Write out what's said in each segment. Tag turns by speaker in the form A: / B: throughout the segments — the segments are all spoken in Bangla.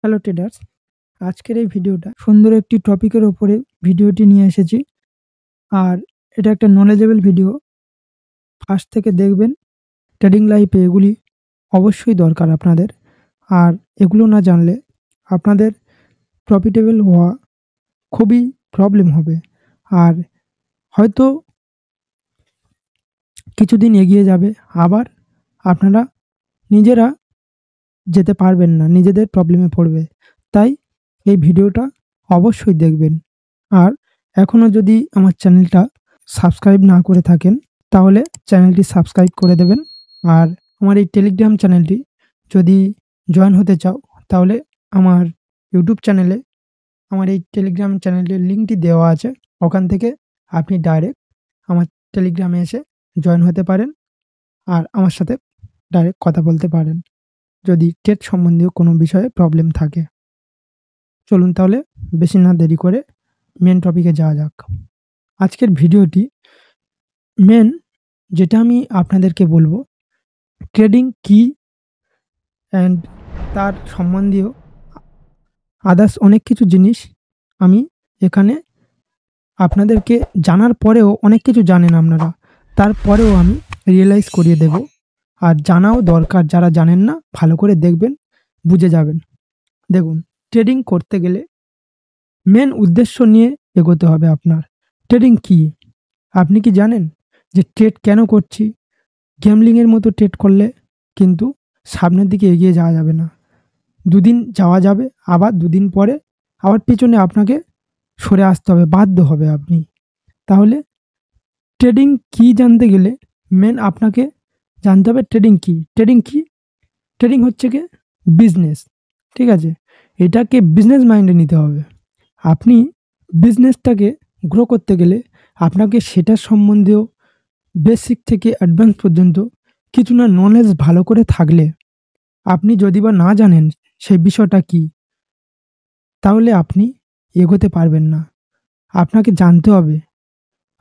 A: হ্যালো ট্রেডার্স, আজকের এই ভিডিওটা সুন্দর একটি টপিকের ওপরে ভিডিওটি নিয়ে এসেছি। আর এটা একটা নলেজেবল ভিডিও। ফার্স্ট থেকে দেখবেন। ট্রেডিং লাইফে এগুলি অবশ্যই দরকার আপনাদের। আর এগুলো না জানলে আপনাদের প্রফিটেবল হওয়া খুবই প্রবলেম হবে। আর হয়তো কিছুদিন এগিয়ে যাবে, আবার আপনারা নিজেরা যেতে পারবেন না, নিজেদের প্রবলেমে পড়বে। তাই এই ভিডিওটা অবশ্যই দেখবেন। আর এখনও যদি আমার চ্যানেলটা সাবস্ক্রাইব না করে থাকেন, তাহলে চ্যানেলটি সাবস্ক্রাইব করে দেবেন। আর আমার এই টেলিগ্রাম চ্যানেলটি যদি জয়েন হতে চাও, তাহলে আমার ইউটিউব চ্যানেলে আমার এই টেলিগ্রাম চ্যানেলের লিঙ্কটি দেওয়া আছে। ওখান থেকে আপনি ডাইরেক্ট আমার টেলিগ্রামে এসে জয়েন হতে পারেন আর আমার সাথে ডাইরেক্ট কথা বলতে পারেন, যদি ট্রেড সম্বন্ধীয় কোনো বিষয়ে প্রবলেম থাকে। চলুন তাহলে বেশি না দেরি করে মেন টপিকে যাওয়া যাক। আজকের ভিডিওটি মেন যেটা আমি আপনাদেরকে বলবো, ট্রেডিং কি অ্যান্ড তার সম্বন্ধীয় আদার্স অনেক কিছু জিনিস আমি এখানে আপনাদেরকে জানার পরেও অনেক কিছু জানেন আপনারা, তারপরেও আমি রিয়েলাইজ করিয়ে দেব। আর জানাও দরকার, যারা জানেন না ভালো করে দেখবেন, বুঝে যাবেন। দেখুন, ট্রেডিং করতে গেলে মেন উদ্দেশ্য নিয়ে এগোতে হবে আপনার। ট্রেডিং কি আপনি কি জানেন? যে ট্রেড কেন করছি? গ্যামলিংয়ের মতো ট্রেড করলে কিন্তু সামনের দিকে এগিয়ে যাওয়া যাবে না। দুদিন যাওয়া যাবে, আবার দুদিন পরে আবার পিছনে আপনাকে সরে আসতে হবে, বাধ্য হবে আপনি। তাহলে ট্রেডিং কি জানতে গেলে মেন আপনাকে জানতে হবে ট্রেডিং কি। ট্রেডিং কি? ট্রেডিং হচ্ছে কি বিজনেস, ঠিক আছে? এটাকে বিজনেস মাইন্ডে নিতে হবে। আপনি বিজনেসটাকে গ্রো করতে গেলে আপনাকে সেটার সম্বন্ধেও বেসিক থেকে অ্যাডভান্স পর্যন্ত কিছু না নলেজ ভালো করে থাকলে, আপনি যদি বা না জানেন সেই বিষয়টা কি, তাহলে আপনি এগোতে পারবেন না। আপনাকে জানতে হবে।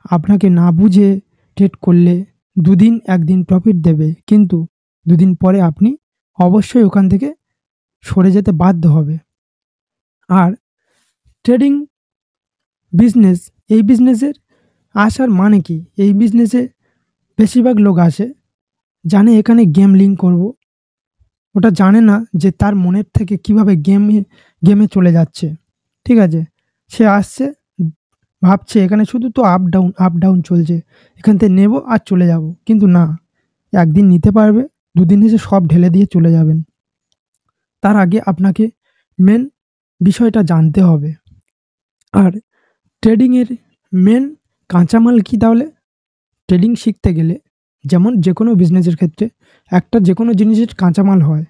A: আপনাকে না বুঝে ট্রেড করলে দুদিন একদিন প্রফিট দেবে, কিন্তু দুদিন পরে আপনি অবশ্যই ওখান থেকে সরে যেতে বাধ্য হবে। আর ট্রেডিং বিজনেস, এই বিজনেসের আসার মানে কি? এই বিজনেসে বেশিরভাগ লোক আসে জানে এখানে গেমলিং করব, ওটা জানে না যে তার মনের থেকে কিভাবে গেমে চলে যাচ্ছে, ঠিক আছে? সে আসছে, ভাবছে এখানে শুধু তো আপ ডাউন আপ ডাউন চলছে, এখান থেকে নেবো আর চলে যাব। কিন্তু না, একদিন নিতে পারবে, দুদিন এসে সব ঢেলে দিয়ে চলে যাবেন। তার আগে আপনাকে মেন বিষয়টা জানতে হবে। আর ট্রেডিংয়ের মেন কাঁচামাল কি তাহলে? ট্রেডিং শিখতে গেলে, যেমন যে কোনো বিজনেসের ক্ষেত্রে একটা যে কোনো জিনিসের কাঁচামাল হয়।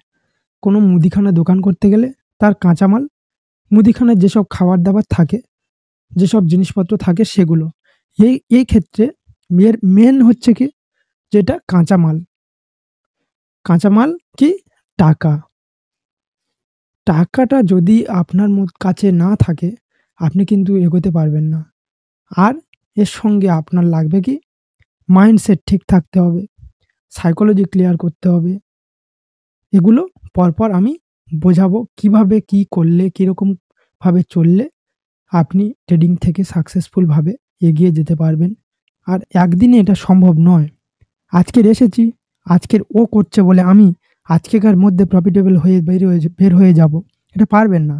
A: কোনো মুদিখানা দোকান করতে গেলে তার কাঁচামাল, মুদিখানার যেসব খাবার দাবার থাকে, যেসব জিনিসপত্র থাকে সেগুলো। এই ক্ষেত্রে এর মেন হচ্ছে কি, যেটা কাঁচামাল। কাঁচামাল কি? টাকা। টাকাটা যদি আপনার কাছে না থাকে, আপনি কিন্তু এগোতে পারবেন না। আর এর সঙ্গে আপনার লাগবে কি? মাইন্ডসেট ঠিক থাকতে হবে, সাইকোলজি ক্লিয়ার করতে হবে। এগুলো পরপর আমি বোঝাবো, কিভাবে কি করলে, কীরকমভাবে চললে আপনি ট্রেডিং থেকে সাকসেসফুলভাবে এগিয়ে যেতে পারবেন। আর একদিনে এটা সম্ভব নয়। আজকের এসেছি, আজকের ও করছে বলে আমি আজকেকার মধ্যে প্রফিটেবল হয়ে বের হয়ে যাব, এটা পারবেন না,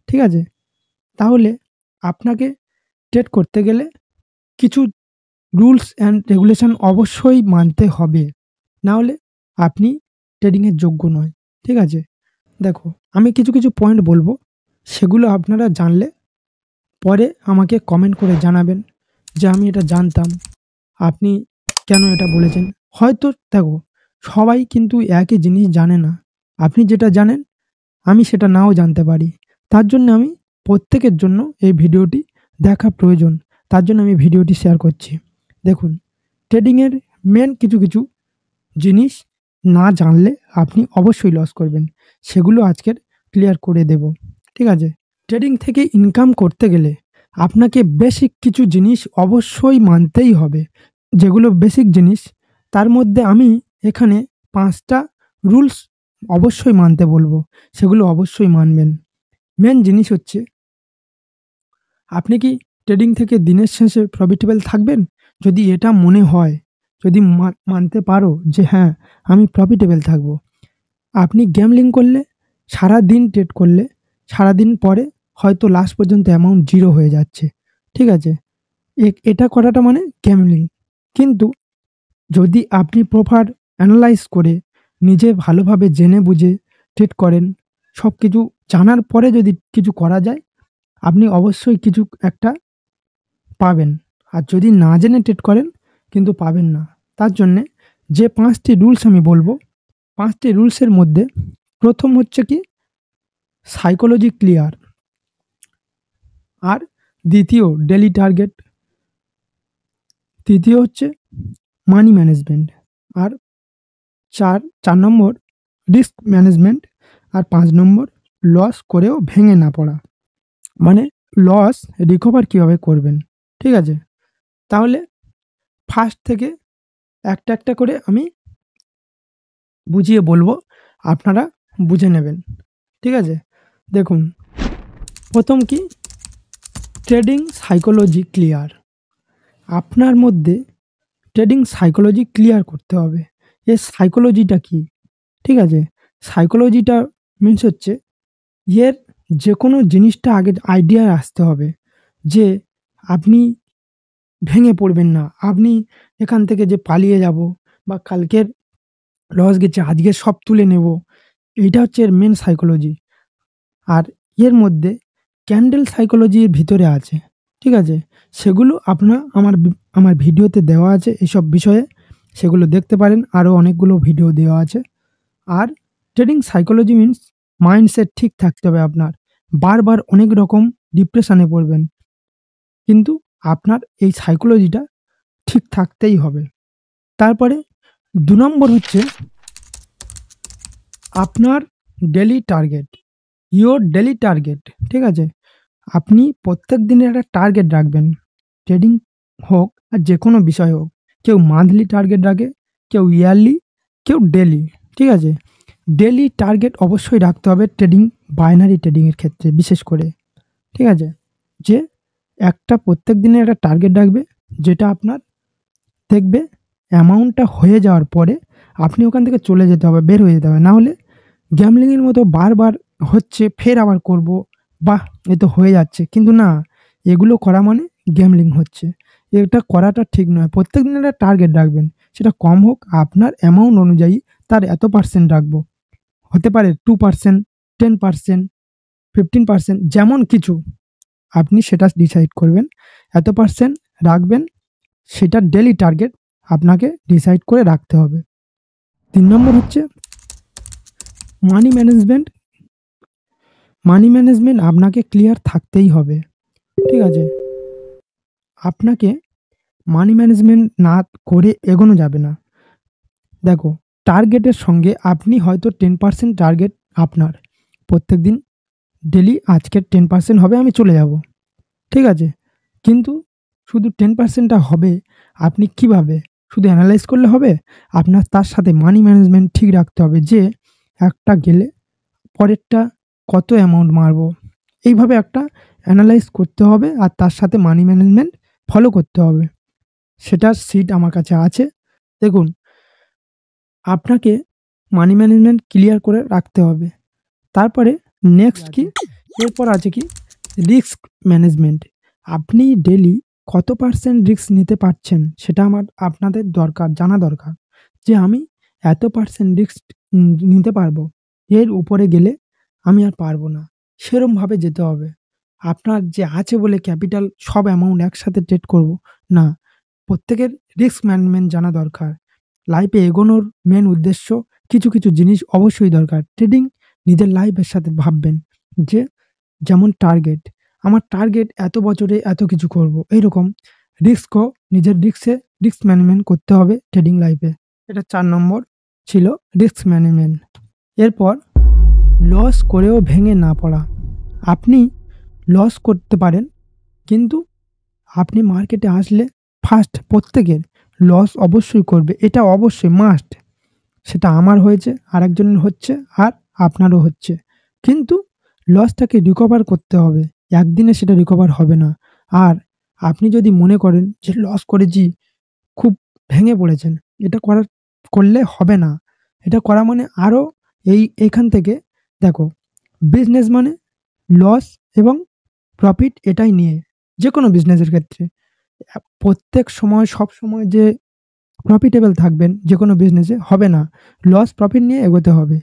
A: ঠিক আছে? তাহলে আপনাকে ট্রেড করতে গেলে কিছু রুলস অ্যান্ড রেগুলেশন অবশ্যই মানতে হবে, না হলে আপনি ট্রেডিংয়ের যোগ্য নয়, ঠিক আছে? দেখো, আমি কিছু কিছু পয়েন্ট বলবো, সেগুলো আপনারা জানলে পরে আমাকে কমেন্ট করে জানাবেন যে আমি এটা জানতাম, আপনি কেন এটা বলেছেন। হয়তো দেখো, সবাই কিন্তু একই জিনিস জানে না। আপনি যেটা জানেন আমি সেটা নাও জানতে পারি। তার জন্য আমি প্রত্যেকের জন্য এই ভিডিওটি দেখা প্রয়োজন। তার জন্য আমি ভিডিওটি শেয়ার করছি। দেখুন, ট্রেডিংয়ের মেন কিছু কিছু জিনিস না জানলে আপনি অবশ্যই লস করবেন। সেগুলো আজকের ক্লিয়ার করে দেব, ঠিক আছে? ট্রেডিং থেকে ইনকাম করতে গেলে আপনাকে বেসিক কিছু জিনিস অবশ্যই মানতেই হবে। যেগুলো বেসিক জিনিস, তার মধ্যে আমি এখানে ৫টা রুলস অবশ্যই মানতে বলবো, সেগুলো অবশ্যই মানবেন। মেন জিনিস হচ্ছে আপনি কি ট্রেডিং থেকে দিনের শেষে প্রফিটেবল থাকবেন? যদি এটা মনে হয়, যদি মানতে পারো যে হ্যাঁ, আমি প্রফিটেবল থাকবো। আপনি গ্যামলিং করলে, সারাদিন ট্রেড করলে, সারাদিন পরে হয়তো লাস্ট পর্যন্ত অ্যামাউন্ট 0 হয়ে যাচ্ছে। ঠিক আছে? এটা করাটা মানে গ্যামলিং। কিন্তু যদি আপনি প্রপার অ্যানালাইজ করে নিজে ভালোভাবে জেনে বুঝে ট্রেড করেন, সবকিছু জানার পরে যদি কিছু করা যায়, আপনি অবশ্যই কিছু একটা পাবেন। আর যদি না জেনে ট্রেড করেন কিন্তু পাবেন না। তার জন্যে যে ৫ টি রুলস আমি বলব, ৫ টি রুলসের মধ্যে ১ম হচ্ছে কি সাইকোলজি ক্লিয়ার, আর দ্বিতীয় ডেইলি টার্গেট, তৃতীয় হচ্ছে মানি ম্যানেজমেন্ট, আর ৪ নম্বর রিস্ক ম্যানেজমেন্ট, আর ৫ নম্বর লস করেও ভেঙে না পড়া। মানে লস রিকভার কিভাবে করবেন। ঠিক আছে? তাহলে ফার্স্ট থেকে একটা, একটা করে আমি বুঝিয়ে বলবো, আপনারা বুঝে নেবেন। ঠিক আছে? দেখুন, ১ম কি ট্রেডিং সাইকোলজি ক্লিয়ার। আপনার মধ্যে ট্রেডিং সাইকোলজি ক্লিয়ার করতে হবে। এর সাইকোলজিটা কি? ঠিক আছে? সাইকোলজিটা মিনস হচ্ছে এর যেকোনো জিনিসটা আগে আইডিয়া আসতে হবে যে আপনি ভেঙে পড়বেন না। আপনি এখান থেকে যে পালিয়ে যাবো বা কালকের লস গেছে আজকে সব তুলে নেব। এইটা হচ্ছে এর মেন সাইকোলজি। আর এর মধ্যে ক্যান্ডেল সাইকোলজি এর ভিতরে আছে। ঠিক আছে? সেগুলো আমার ভিডিওতে দেওয়া আছে এসব বিষয়ে। সেগুলো দেখতে পারেন। আরও অনেকগুলো ভিডিও দেওয়া আছে। আর ট্রেডিং সাইকোলজি মিনস মাইন্ডসেট ঠিক থাকতে হবে আপনার। বারবার অনেক রকম ডিপ্রেশনে পড়বেন। কিন্তু আপনার এই সাইকোলজিটা ঠিক থাকতেই হবে। তারপরে ২ নম্বর হচ্ছে আপনার daily target. Your daily target. ঠিক আছে? আপনি প্রত্যেক দিনের একটা টার্গেট রাখবেন। ট্রেডিং হোক আর যেকোনো বিষয় হোক। কেউ মান্থলি টার্গেট রাখে, কেউ ইয়ারলি, কেউ ডেইলি। ঠিক আছে? ডেইলি টার্গেট অবশ্যই রাখতে হবে ট্রেডিং, বাইনারি ট্রেডিং এর ক্ষেত্রে বিশেষ করে। ঠিক আছে? যে একটা প্রত্যেক দিনের একটা টার্গেট রাখবে, যেটা আপনার দেখবে অ্যামাউন্টটা হয়ে যাওয়ার পরে আপনি ওখান থেকে চলে যেতে হবে, বের হয়ে যেতে হবে। না হলে গ্যামলিংয়ের মতো বারবার হচ্ছে ফের আবার করব, বাহ! এ তো হয়ে যাচ্ছে। কিন্তু না, এগুলো করা মানে গ্যামলিং হচ্ছে। এটা করাটা ঠিক নয়। প্রত্যেকদিন একটা টার্গেট রাখবেন। সেটা কম হোক, আপনার অ্যামাউন্ট অনুযায়ী তার এত পার্সেন্ট রাখবো। হতে পারে 2%, 10%, 15%, যেমন কিছু আপনি সেটা ডিসাইড করবেন। এত পার্সেন্ট রাখবেন, সেটা ডেইলি টার্গেট আপনাকে ডিসাইড করে রাখতে হবে। ৩ নম্বর হচ্ছে মানি ম্যানেজমেন্ট। মানি ম্যানেজমেন্ট আপনাকে ক্লিয়ার থাকতেই হবে। ঠিক আছে? আপনাকে মানি ম্যানেজমেন্ট না করে এগোনো যাবে না। দেখো, টার্গেটের সঙ্গে আপনি হয়তো 10% টার্গেট আপনার। প্রত্যেকদিন ডেইলি আজকের 10% হবে, আমি চলে যাব। ঠিক আছে? কিন্তু শুধু 10% টা হবে, আপনি কিভাবে? শুধু এনালাইজ করলে হবে? আপনার তার সাথে মানি ম্যানেজমেন্ট ঠিক রাখতে হবে যে একটা গেলে পরেরটা কত অ্যামাউন্ট মারবো। এইভাবে একটা এনালাইজ করতে হবে আর তার সাথে মানি ম্যানেজমেন্ট ফলো করতে হবে। সেটার শিট আমার কাছে আছে। দেখুন, আপনাকে মানি ম্যানেজমেন্ট ক্লিয়ার করে রাখতে হবে। তারপরে নেক্সট কি? এরপর আছে কি? Risk management. আপনি ডেইলি কত পার্সেন্ট রিস্ক নিতে পারছেন সেটা আপনাদের জানা দরকার। যে আমি এত পার্সেন্ট রিস্ক নিতে পারবো। এর উপরে গেলে আমি আর পারবো না। সেরমভাবে যেতে হবে। আপনার যে আছে বলে ক্যাপিটাল সব অ্যামাউন্ট একসাথে ট্রেড করব, না। প্রত্যেকের রিস্ক ম্যানেজমেন্ট জানা দরকার। লাইফে এগোনোর মেন উদ্দেশ্য কিছু, কিছু জিনিস অবশ্যই দরকার। ট্রেডিং নিজের লাইফের সাথে ভাববেন যে যেমন টার্গেট, আমার টার্গেট এত বছরে এত কিছু করব। এইরকম রিস্কও নিজের রিস্ক ম্যানেজমেন্ট করতে হবে ট্রেডিং লাইফে। এটা ৪ নম্বর ছিল রিস্ক ম্যানেজমেন্ট। এরপর লস করেও ভেঙে না পড়া। আপনি লস করতে পারেন, কিন্তু আপনি মার্কেটে আসলে ফার্স্ট প্রত্যেকের লস অবশ্যই করবে। এটা অবশ্যই মাস্ট। সেটা আমার হয়েছে, আরেকজনের হচ্ছে, আর আপনারও হচ্ছে। কিন্তু লসটাকে রিকভার করতে হবে। একদিনে সেটা রিকভার হবে না। আর আপনি যদি মনে করেন যে লস করেছি, খুব ভেঙে পড়েছেন, এটা করলে হবে না। এটা করা মানে আরো এইখান থেকে দেখো, বিজনেস মানে লস এবং প্রফিট এটাই নিয়ে, যেকোনো বিজনেসের ক্ষেত্রে প্রত্যেক সময় সবসময় যে প্রফিটেবল থাকবেন যেকোনো বিজনেসে হবে না। লস প্রফিট নিয়ে এগোতে হবে।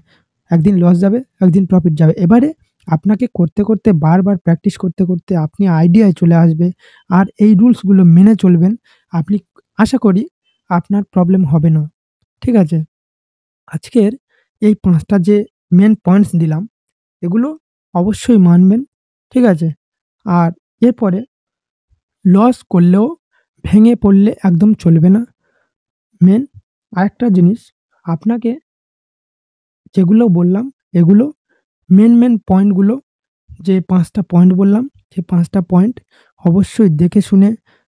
A: একদিন লস যাবে, একদিন প্রফিট যাবে। এবারে আপনাকে করতে, করতে বারবার প্র্যাকটিস করতে, করতে আপনি আইডিয়ায় চলে আসবে। আর এই রুলসগুলো মেনে চলবেন। আপনি আশা করি আপনার প্রবলেম হবে না। ঠিক আছে? আজকের এই ৫ টা যে মেন পয়েন্টস দিলাম, এগুলো অবশ্যই মানবেন। ঠিক আছে? আর এরপরে লস করলেও ভেঙে পড়লে একদম চলবে না। মেন আরেকটা জিনিস, আপনাকে যেগুলো বললাম এগুলো মেন পয়েন্টগুলো, যে ৫ টা পয়েন্ট বললাম, সেই ৫ টা পয়েন্ট অবশ্যই দেখে শুনে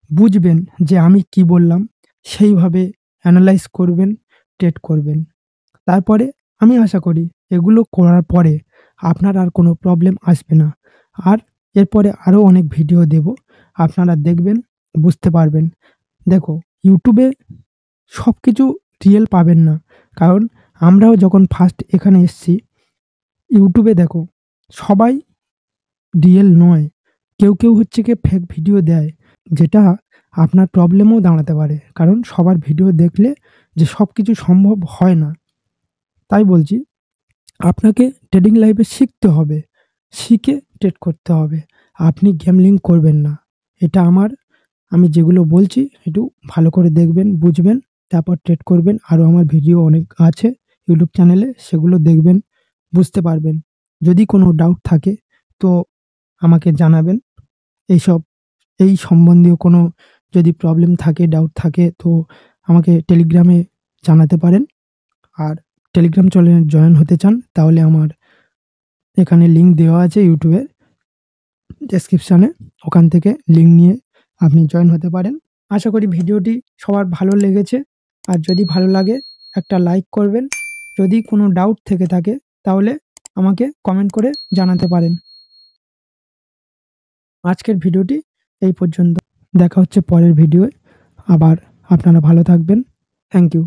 A: বুঝবেন যে আমি কি বললাম। সেইভাবে এনালাইজ করবেন, ট্রেড করবেন। তারপরে আমি আশা করি এগুলো করার পরে আপনার আর কোনো প্রবলেম আসবে না। আর এরপরে আরও অনেক ভিডিও দেব। আপনারা দেখবেন, বুঝতে পারবেন। দেখো, YouTube এ সবকিছু রিয়েল পাবেন না। কারণ আমরাও যখন ফার্স্ট এখানে এসেছি, YouTube এ দেখো সবাই রিয়েল নয়। কেউ হচ্ছে গিয়ে ফেক ভিডিও দেয়, যেটা আপনার প্রবলেমেও দাঁড়াতে পারে। কারণ সবার ভিডিও দেখলে যে সবকিছু সম্ভব হয় না। তাই বলছি, আপনাকে ট্রেডিং লাইফে শিখতে হবে। শিখে ট্রেড করতে হবে। আপনি গ্যামলিং করবেন না। এটা আমি যেগুলো বলছি একটু ভালো করে দেখবেন, বুঝবেন, তারপর ট্রেড করবেন। আরও আমার ভিডিও অনেক আছে YouTube চ্যানেলে, সেগুলো দেখবেন, বুঝতে পারবেন। যদি কোনো ডাউট থাকে তো আমাকে জানাবেন। এইসব এই সম্বন্ধীয় কোনো যদি প্রবলেম থাকে, ডাউট থাকে তো আমাকে টেলিগ্রামে জানাতে পারেন। আর টেলিগ্রাম চ্যানেলে জয়েন হতে চান তাহলে আমার এখানে লিঙ্ক দেওয়া আছে YouTube এর ডেসক্রিপশনে। ওখান থেকে লিঙ্ক নিয়ে আপনি জয়েন হতে পারেন। আশা করি ভিডিওটি সবার ভালো লেগেছে। আর যদি ভালো লাগে একটা লাইক করবেন। যদি কোনো ডাউট থেকে থাকে তাহলে আমাকে কমেন্ট করে জানাতে পারেন। আজকের ভিডিওটি এই পর্যন্ত। দেখা হচ্ছে পরের ভিডিওয়। আবার আপনারা ভালো থাকবেন। Thank you.